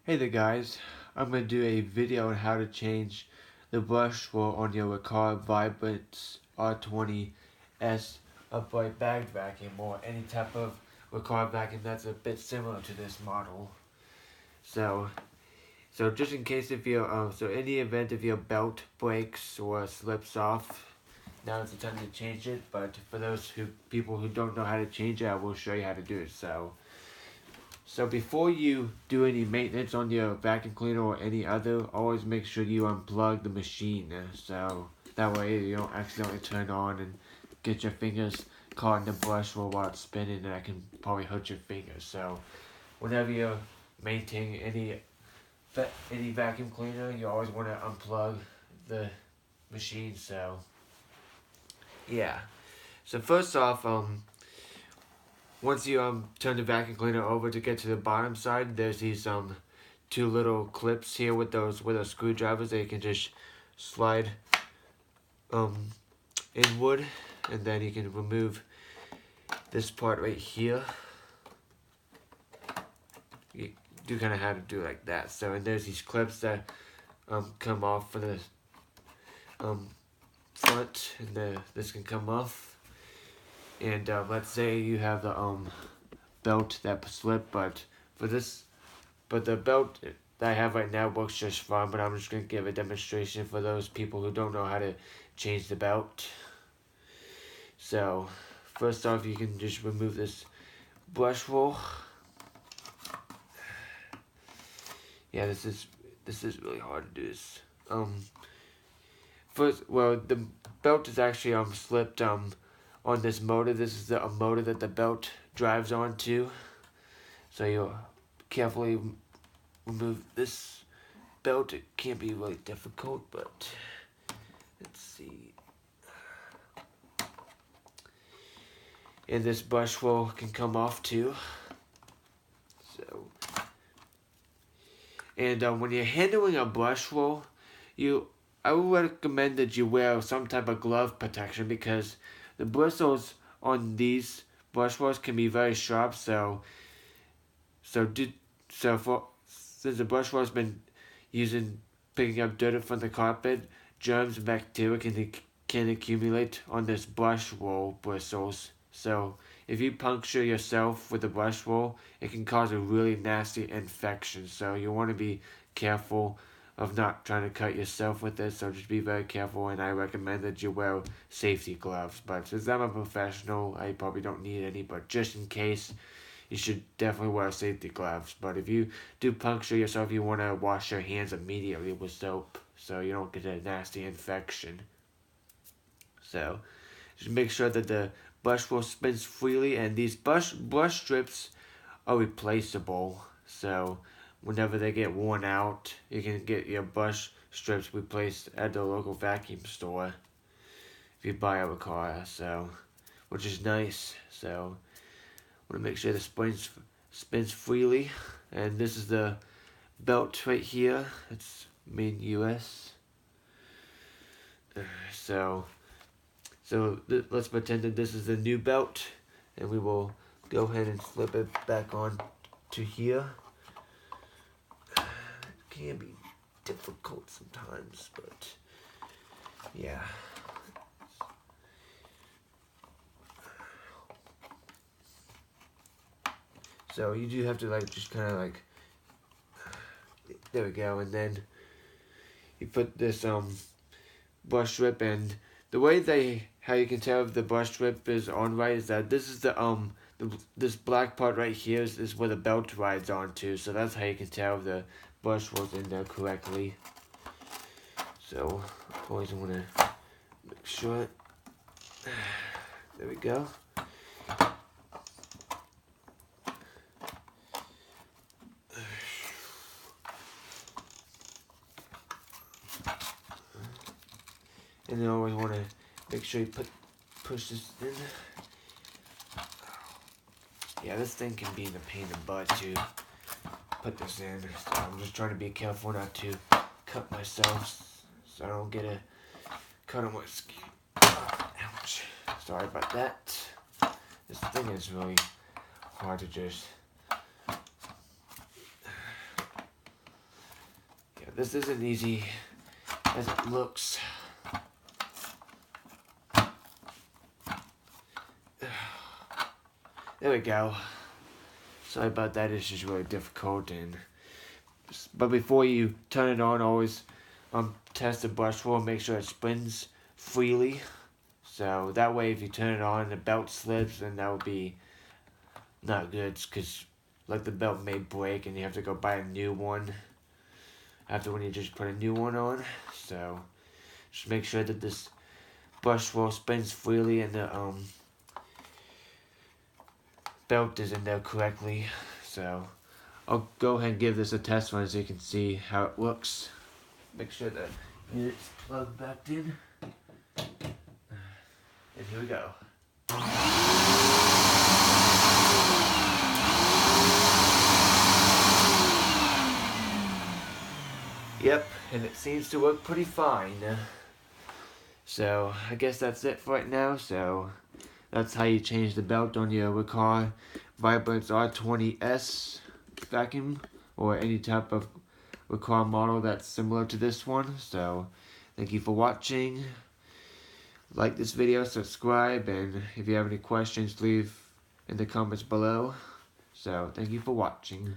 Hey there guys, I'm going to do a video on how to change the brush roll on your riccar vibrance R20S upright bag vacuum or any type of riccar vacuum that's a bit similar to this model. So just in case if in the event if your belt breaks or slips off, now is the time to change it. But for those people who don't know how to change it, I will show you how to do it. So before you do any maintenance on your vacuum cleaner or any other, always make sure you unplug the machine. So that way you don't accidentally turn on and get your fingers caught in the brush roll while it's spinning, and that can probably hurt your fingers. So whenever you're maintaining any vacuum cleaner, you always want to unplug the machine. So yeah. So first off, once you turn the vacuum cleaner over to get to the bottom side, there's these two little clips here with those screwdrivers that you can just slide inward, and then you can remove this part right here. You do kind of have to do like that. So and there's these clips that come off for the front, and this can come off. And let's say you have the belt that slipped, but the belt that I have right now works just fine. But I'm just gonna give a demonstration for those people who don't know how to change the belt. So first off, you can just remove this brush roll. Yeah, this is really hard to do this. The belt is actually slipped on this motor. This is the motor that the belt drives onto. So you'll carefully remove this belt. It can't be really difficult, but let's see. And this brush roll can come off too. So, and when you're handling a brush roll, I would recommend that you wear some type of glove protection, because the bristles on these brush rolls can be very sharp. Since the brush roll's been picking up dirt from the carpet, germs and bacteria can accumulate on this brush roll bristles. So if you puncture yourself with a brush roll, it can cause a really nasty infection. So you want to be careful of not trying to cut yourself with it. So just be very careful, and I recommend that you wear safety gloves. But since I'm a professional, I probably don't need any, but just in case, you should definitely wear safety gloves. But if you do puncture yourself, you want to wash your hands immediately with soap so you don't get a nasty infection. So just make sure that the brush roll spins freely, and these brush strips are replaceable. So whenever they get worn out, you can get your brush strips replaced at the local vacuum store if you buy a car. So, which is nice. So want to make sure the spins freely. And this is the belt right here. It's made in US. Let's pretend that this is the new belt, and we will go ahead and flip it back on to here. It can be difficult sometimes, but yeah. So you do have to just kind of there we go, and then you put this brush strip, and the way how you can tell if the brush strip is on right is that this is this black part right here is where the belt rides onto. So that's how you can tell if the brush was in there correctly. So always want to make sure. There we go. And then always want to make sure you push this in. Yeah, this thing can be in the pain in the butt to put this in. So I'm just trying to be careful not to cut myself, so I don't get a cut on my skin. Ouch. Sorry about that. This thing is really hard to just This isn't easy as it looks. There we go. Sorry about that, it's just really difficult. But before you turn it on, always test the brush roll, make sure it spins freely. So that way if you turn it on and the belt slips, then that would be not good, because like the belt may break and you have to go buy a new one after when you just put a new one on. So just make sure that this brush roll spins freely and the belt is in there correctly. So I'll go ahead and give this a test run so you can see how it looks. Make sure the unit's plugged back in. And here we go. Yep, and it seems to work pretty fine. So I guess that's it for right now. So that's how you change the belt on your riccar Vibrance R20S vacuum, or any type of riccar model that's similar to this one. So thank you for watching. Like this video, subscribe, and if you have any questions, leave in the comments below. So thank you for watching.